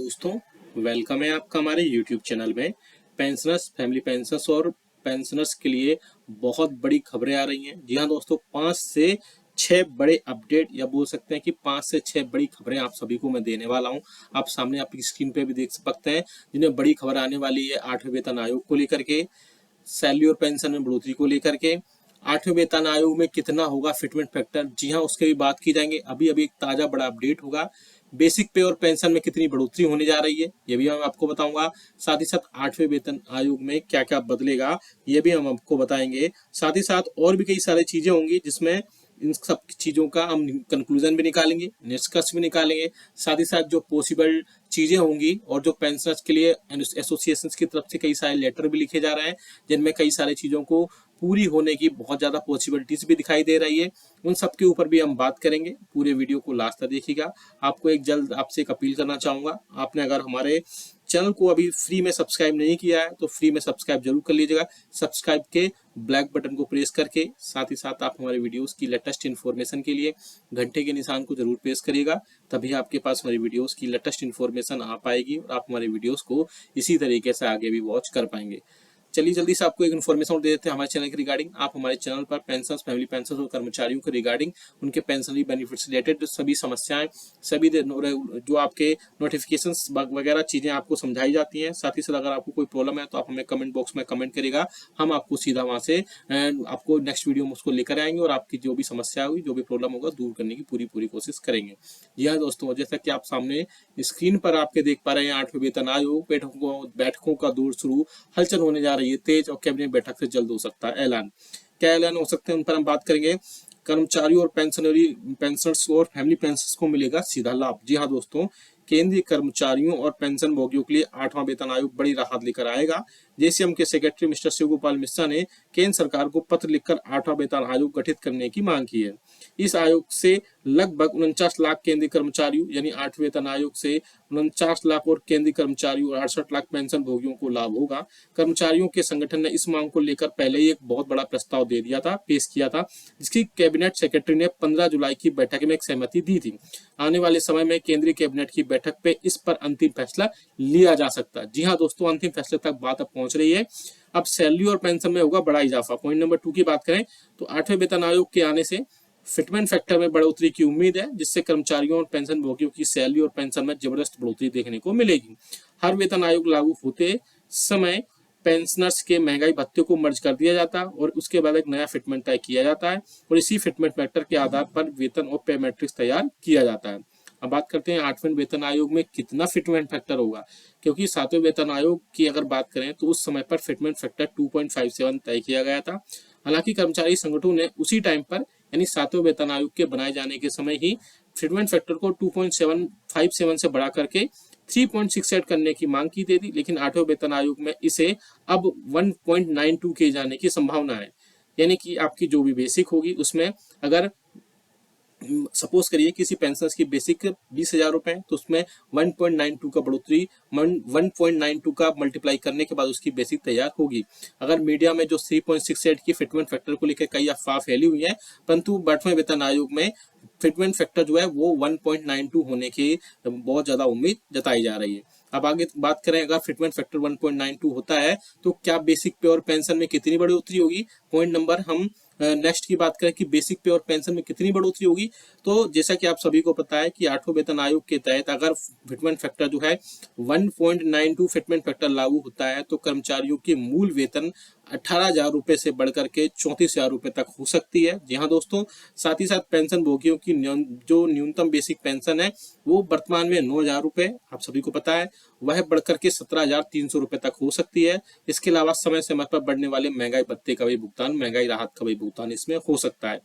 दोस्तों, वेलकम है आपका हमारे YouTube चैनल में। पेंशनर्स, फैमिली पेंशनर्स और पेंशनर्स के लिए बहुत बड़ी खबरें आ रही हैं। जी हाँ दोस्तों, 5 से 6 बड़े अपडेट या बोल सकते हैं कि 5 से 6 बड़ी खबरें आप सभी को मैं देने वाला हूं। आप सामने आपकी स्क्रीन पे भी देख सकते हैं, जिन्हें बड़ी खबर आने वाली है 8वें वेतन आयोग को लेकर के, सैलरी और पेंशन में बढ़ोतरी को लेकर के। 8वें वेतन आयोग में कितना होगा फिटमेंट फैक्टर, जी हाँ उसकी भी बात की जाएंगे। अभी अभी एक ताजा बड़ा अपडेट होगा। बेसिक पे और पेंशन में कितनी बढ़ोतरी होने जा रही है ये भी हम आपको बताऊंगा। साथ ही साथ 8वें वेतन आयोग में क्या क्या बदलेगा ये भी हम आपको बताएंगे। साथ ही साथ और भी कई सारी चीजें होंगी जिसमें इन सब चीजों का हम कंक्लूजन भी निकालेंगे, निष्कर्ष भी निकालेंगे। साथ ही साथ जो पॉसिबल चीजें होंगी और जो पेंशनर्स के लिए एसोसिएशंस की तरफ से कई सारे लेटर भी लिखे जा रहे हैं, जिनमें कई सारी चीजों को पूरी होने की बहुत ज्यादा पॉसिबिलिटीज भी दिखाई दे रही है। उन सब के ऊपर भी हम बात करेंगे। पूरे वीडियो को लास्ट तक देखिएगा। आपको एक जल्द आपसे एक अपील करना चाहूंगा, आपने अगर हमारे चैनल को अभी फ्री में सब्सक्राइब नहीं किया है तो फ्री में सब्सक्राइब जरूर कर लीजिएगा। सब्सक्राइब के ब्लैक बटन को प्रेस करके साथ ही साथ आप हमारे वीडियोस की लेटेस्ट इन्फॉर्मेशन के लिए घंटे के निशान को जरूर प्रेस करिएगा। तभी आपके पास हमारी वीडियोस की लेटेस्ट इन्फॉर्मेशन आ पाएगी और आप हमारे वीडियोस को इसी तरीके से आगे भी वॉच कर पाएंगे। चलिए जल्दी से आपको एक इन्फॉर्मेशन दे देते हैं हमारे चैनल के रिगार्डिंग। आप हमारे चैनल पर पेंशन, फैमिली पेंशन और कर्मचारियों के रिगार्डिंग उनके पेंशनरी बेनिफिट से रिलेटेड सभी समस्याएं, सभी जो आपके नोटिफिकेशंस वगैरह चीजें आपको समझाई जाती हैं। साथ ही साथ अगर आपको कोई प्रॉब्लम है तो आप हमें कमेंट बॉक्स में कमेंट करेगा, हम आपको सीधा वहां से आपको नेक्स्ट वीडियो में उसको लेकर आएंगे और आपकी जो भी समस्या होगी, जो भी प्रॉब्लम होगा, दूर करने की पूरी कोशिश करेंगे। जी हाँ दोस्तों, जैसा कि आप सामने स्क्रीन पर आपके देख पा रहे हैं, 8वें वेतन आयोग बैठकों का दौर शुरू, हलचल होने जा रही है तेज और कैबिनेट बैठक से जल्द हो सकता है ऐलान। क्या ऐलान हो सकते हैं उन पर हम बात करेंगे। कर्मचारियों और पेंशनर्स और फैमिली पेंशनर्स को मिलेगा सीधा लाभ। जी हाँ दोस्तों, केंद्रीय कर्मचारियों और पेंशन भोगियों के लिए 8वां वेतन आयोग बड़ी राहत लेकर आएगा। जेसीएम के सेक्रेटरी मिस्टर शिव गोपाल मिश्रा ने केंद्र सरकार को पत्र लिखकर 8वां वेतन आयोग गठित करने की मांग की है। इस आयोग से लगभग 49 लाख केंद्रीय कर्मचारियों यानी 8वें वेतन आयोग से 49 लाख और केंद्रीय कर्मचारियों और 68 लाख पेंशन भोगियों को लाभ होगा। कर्मचारियों के संगठन ने इस मांग को लेकर पहले ही एक बहुत बड़ा प्रस्ताव दे दिया था, पेश किया था, जिसकी कैबिनेट सेक्रेटरी ने 15 जुलाई की बैठक में एक सहमति दी थी। आने वाले समय में केंद्रीय कैबिनेट की बैठक पे इस पर अंतिम फैसला लिया जा सकता है। जी हाँ दोस्तों, अंतिम फैसले तक बात अब पहुंच रही है। अब सैलरी और पेंशन में होगा बड़ा इजाफा। पॉइंट नंबर 2 की बात करें तो 8वें वेतन आयोग के आने से फिटमेंट फैक्टर में बढ़ोतरी की उम्मीद है, जिससे कर्मचारियों और पेंशन भोगियों की सैलरी और पेंशन में जबरदस्त बढ़ोतरी देखने को मिलेगी। हर वेतन आयोग लागू होते समय पेंशनर्स के महंगाई भत्ते को मर्ज कर दिया जाता है और उसके बाद एक नया फिटमेंट तय किया जाता है और इसी फिटमेंट फैक्टर के आधार पर वेतन और पे मैट्रिक्स तैयार किया जाता है। अब बात करते हैं 8वें वेतन आयोग में कितना फिटमेंट फैक्टर होगा, क्योंकि 7वें वेतन आयोग की अगर बात करें तो उस समय पर फिटमेंट फैक्टर 2.57 तय किया गया था। हालांकि कर्मचारी संगठनों ने उसी टाइम पर यानी 7वें वेतन आयोग के बनाए जाने के समय ही फिटमेंट फैक्टर को 2.757 से बढ़ा करके 3.68 करने की मांग की थी, लेकिन 8वें वेतन आयोग में इसे अब 1.92 किए जाने की संभावना है। यानी कि आपकी जो भी बेसिक होगी उसमें अगर सपोज करिए किसी पेंशनर्स की बेसिक 20,000 रुपए तो उसमें 1.92 का बढ़ोतरी 1.92 का मल्टीप्लाई करने के बाद उसकी बेसिक तैयार होगी। अगर मीडिया में जो 3.68 की फिटमेंट फैक्टर को लेकर कई अफवाह फैली हुई है, परंतु 8वें वेतन आयोग में फिटमेंट फैक्टर जो है वो 1.92 होने की बहुत ज्यादा उम्मीद जताई जा रही है। अब आगे बात करें, अगर फिटमेंट फैक्टर 1.92 होता है तो क्या बेसिक पे और पेंशन में कितनी बढ़ोतरी होगी। पॉइंट नंबर हम नेक्स्ट की बात करें कि बेसिक पे और पेंशन में कितनी बढ़ोतरी होगी, तो जैसा कि आप सभी को पता है कि 8वें वेतन आयोग के तहत अगर फिटमेंट फैक्टर जो है 1.92 फिटमेंट फैक्टर लागू होता है तो कर्मचारियों के मूल वेतन 18,000 रुपए से बढ़कर के 34,000 रुपए तक हो सकती है। जी हाँ दोस्तों, साथ ही साथ पेंशन भोगियों की जो न्यूनतम बेसिक पेंशन है वो वर्तमान में 9,000 रुपए आप सभी को पता है, वह बढ़कर के 17,300 रुपए तक हो सकती है। इसके अलावा समय समय पर बढ़ने वाले महंगाई भत्ते का भी भुगतान, महंगाई राहत का भी भुगतान इसमें हो सकता है।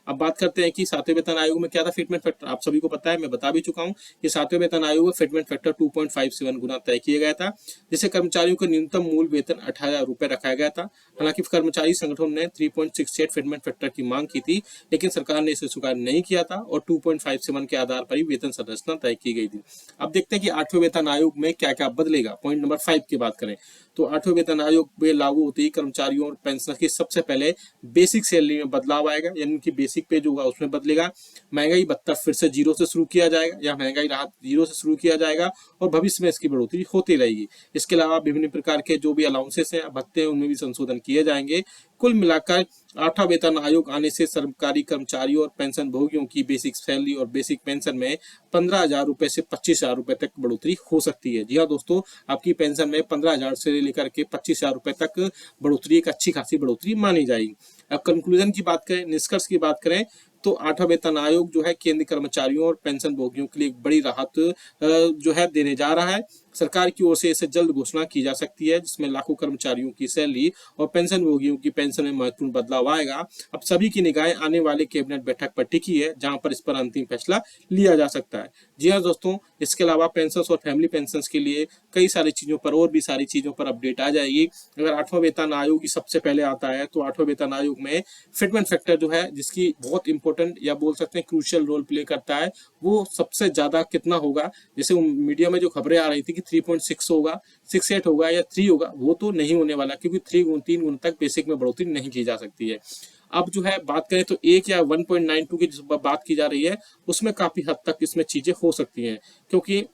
अब बात करते हैं कि 7वें वेतन आयोग में क्या था फिटमेंट फैक्टर। आप सभी को पता है, मैं बता भी चुका हूं कि 7वें वेतन आयोग में फिटमेंट फैक्टर 2.57 गुना तय किया गया था, जिससे कर्मचारियों का न्यूनतम मूल वेतन 18,000 रुपए रखा गया था। हालांकि कर्मचारी संगठनों ने 3.68 फिटमेंट फैक्टर की मांग की थी, लेकिन सरकार ने इसे स्वीकार नहीं किया था और 2.57 के आधार पर ही वेतन संरचना तय की गई थी। अब देखते हैं कि 8वें वेतन आयोग में क्या क्या बदलेगा। पॉइंट नंबर 5 की बात करें तो 8वें वेतन आयोग में लागू होते ही कर्मचारियों और पेंशनर की सबसे पहले बेसिक सैलरी में बदलाव आएगा, यानी कि बेसिक बेसिक पे जो होगा उसमें बदलेगा। महंगाई भत्ता फिर से जीरो से शुरू किया जाएगा या महंगाई राहत जीरो से शुरू किया जाएगा और भविष्य में इसकी बढ़ोतरी होती रहेगी। इसके अलावा विभिन्न प्रकार के जो भी अलाउंसेस हैं, भत्ते हैं, उनमें भी संशोधन किए जाएंगे। कुल मिलाकर 8वां वेतन आयोग आने से सरकारी कर्मचारियों और पेंशन भोगियों की बेसिक सैलरी और बेसिक पेंशन में 15,000 रुपए से 25,000 रुपए तक बढ़ोतरी हो सकती है। जी हाँ दोस्तों, आपकी पेंशन में 15,000 से लेकर के 25,000 रुपए तक बढ़ोतरी एक अच्छी खासी बढ़ोतरी मानी जाएगी। अब कंक्लूजन की बात करें, निष्कर्ष की बात करें, तो 8वां वेतन आयोग जो है केंद्रीय कर्मचारियों और पेंशन भोगियों के लिए एक बड़ी राहत जो है देने जा रहा है। सरकार की ओर से इसे जल्द घोषणा की जा सकती है, जिसमें लाखों कर्मचारियों की सैलरी और पेंशन भोगियों की पेंशन में महत्वपूर्ण बदलाव आएगा। अब सभी की निगाहें आने वाले कैबिनेट बैठक पर टिकी है, जहां पर इस पर अंतिम फैसला लिया जा सकता है। जी हाँ दोस्तों, इसके अलावा पेंशन और फैमिली पेंशन के लिए कई सारी चीजों पर और भी सारी चीजों पर अपडेट आ जाएगी। अगर 8वां वेतन आयोग सबसे पहले आता है तो 8वां वेतन आयोग में फिटमेंट फैक्टर जो है, जिसकी बहुत इंपॉर्टेंट या बोल सकते हैं क्रूशियल रोल प्ले करता है, वो सबसे ज्यादा कितना होगा। जैसे मीडिया में जो खबरें आ रही थी कि 3.6 होगा, 6.8 होगा या 3 होगा, वो तो नहीं होने वाला, क्योंकि 3 गुण तक बेसिक में बढ़ोतरी नहीं की जा सकती है। अब जो है बात करें तो 1 या 1.92 की जिस बात की जा रही है, उसमें काफी हद तक इसमें चीजें हो सकती हैं, क्योंकि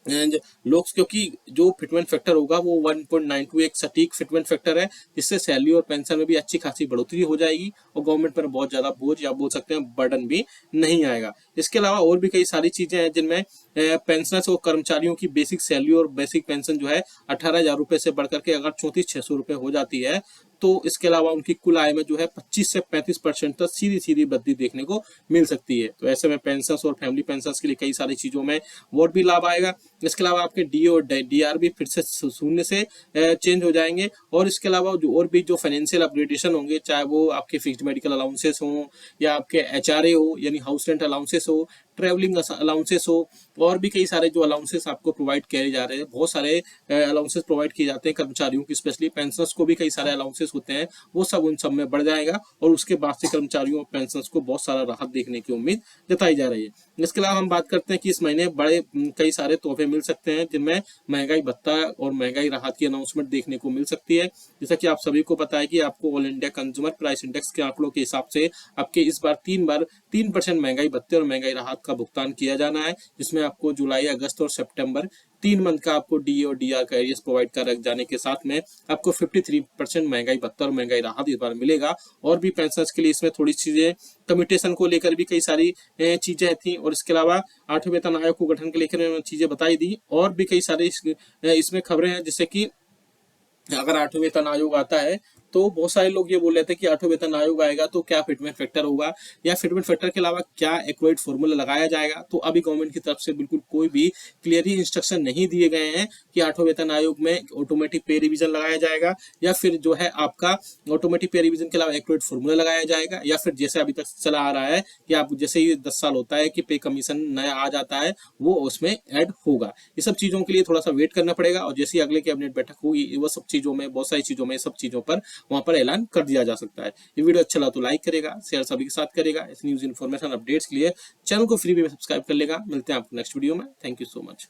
लोग, क्योंकि जो फिटमेंट फैक्टर होगा वो 1.92 एक सटीक फिटमेंट फैक्टर है, जिससे सैलरी और पेंशन में भी अच्छी खासी बढ़ोतरी हो जाएगी और गवर्नमेंट पर बहुत ज्यादा बोझ या बोल सकते हैं बर्डन भी नहीं आएगा। इसके अलावा और भी कई सारी चीजें हैं, जिनमें पेंशनर्स और कर्मचारियों की बेसिक सैलरी और बेसिक पेंशन जो है 18,000 रुपए से बढ़कर के अगर 34,600 रुपए हो जाती है, तो इसके अलावा उनकी कुल आय में जो है 25 से 35% तक सीधी सीधी वृद्धि देखने को मिल सकती है। तो ऐसे में पेंशन और फैमिली पेंशन के लिए कई सारी चीजों में और भी लाभ आएगा। इसके अलावा आपके डी और डीआर भी फिर से शून्य से चेंज हो जाएंगे, और इसके अलावा जो और भी जो फाइनेंशियल अपग्रेडेशन होंगे, चाहे वो आपके फिक्स्ड मेडिकल अलाउंसेस हो या आपके एचआरए हो यानी हाउस रेंट अलाउंसेस हो, ट्रेवलिंग अलाउंसेस हो, और भी कई सारे जो अलाउंसेस आपको प्रोवाइड किए जा रहे हैं, बहुत सारे अलाउंसेस प्रोवाइड किए जाते हैं कर्मचारियों की, स्पेशली पेंशनर्स को भी कई सारे अलाउंसेस होते हैं, वो सब उन सब में बढ़ जाएगा और उसके बाद से कर्मचारियों और पेंशनर्स को बहुत सारा राहत देखने की उम्मीद जताई जा रही है। इसके अलावा हम बात करते हैं कि इस महीने बड़े कई सारे तोहफे मिल सकते हैं, जिनमें महंगाई भत्ता और महंगाई राहत की अनाउंसमेंट देखने को मिल सकती है। जैसा कि आप सभी को पता है कि आपको all India consumer price index के आंकड़ों के हिसाब से आपके इस बार 3% महंगाई भत्ते और महंगाई राहत का भुगतान किया जाना है, जिसमें आपको जुलाई, अगस्त और सितंबर 3 मंथ का आपको डी और डीआर का एरियस प्रोवाइड कर जाने के साथ में आपको 53% महंगाई भत्ता और महंगाई राहत इस बार मिलेगा। और भी पेंशनर्स के लिए इसमें थोड़ी चीजें कम्यूटेशन को लेकर भी कई सारी चीजें थी, और इसके अलावा 8वें वेतन आयोग को गठन के लेकर चीजें बताई दी, और भी कई सारी इसमें खबरें हैं, जैसे कि अगर 8वें वेतन आयोग आता है तो बहुत सारे लोग ये बोल रहे थे कि 8वें वेतन आयोग आएगा तो क्या फिटमेंट फैक्टर होगा या फिटमेंट फैक्टर के अलावा क्या एक्वाइड फॉर्मूला लगाया जाएगा। तो अभी गवर्नमेंट की तरफ से बिल्कुल कोई भी क्लियरली इंस्ट्रक्शन नहीं दिए गए हैं कि 8वें वेतन आयोग में ऑटोमेटिक पे रिवीजन लगाया जाएगा या फिर जो है आपका ऑटोमेटिक पे रिवीजन के अलावा एक्वाइड फॉर्मूला लगाया जाएगा, या फिर जैसे अभी तक चला आ रहा है कि आप जैसे ही 10 साल होता है कि पे कमीशन नया आ जाता है वो उसमें ऐड होगा। ये सब चीजों के लिए थोड़ा सा वेट करना पड़ेगा, और जैसे अगले कैबिनेट बैठक होगी वो सब चीजों में, बहुत सारी चीजों में, सब चीजों पर वहां पर ऐलान कर दिया जा सकता है। ये वीडियो अच्छा लगा तो लाइक करेगा, शेयर सभी के साथ करेगा। इस न्यूज इन्फॉर्मेशन अपडेट्स के लिए चैनल को फ्री में सब्सक्राइब कर लेगा। मिलते हैं आपको नेक्स्ट वीडियो में। Thank you so much.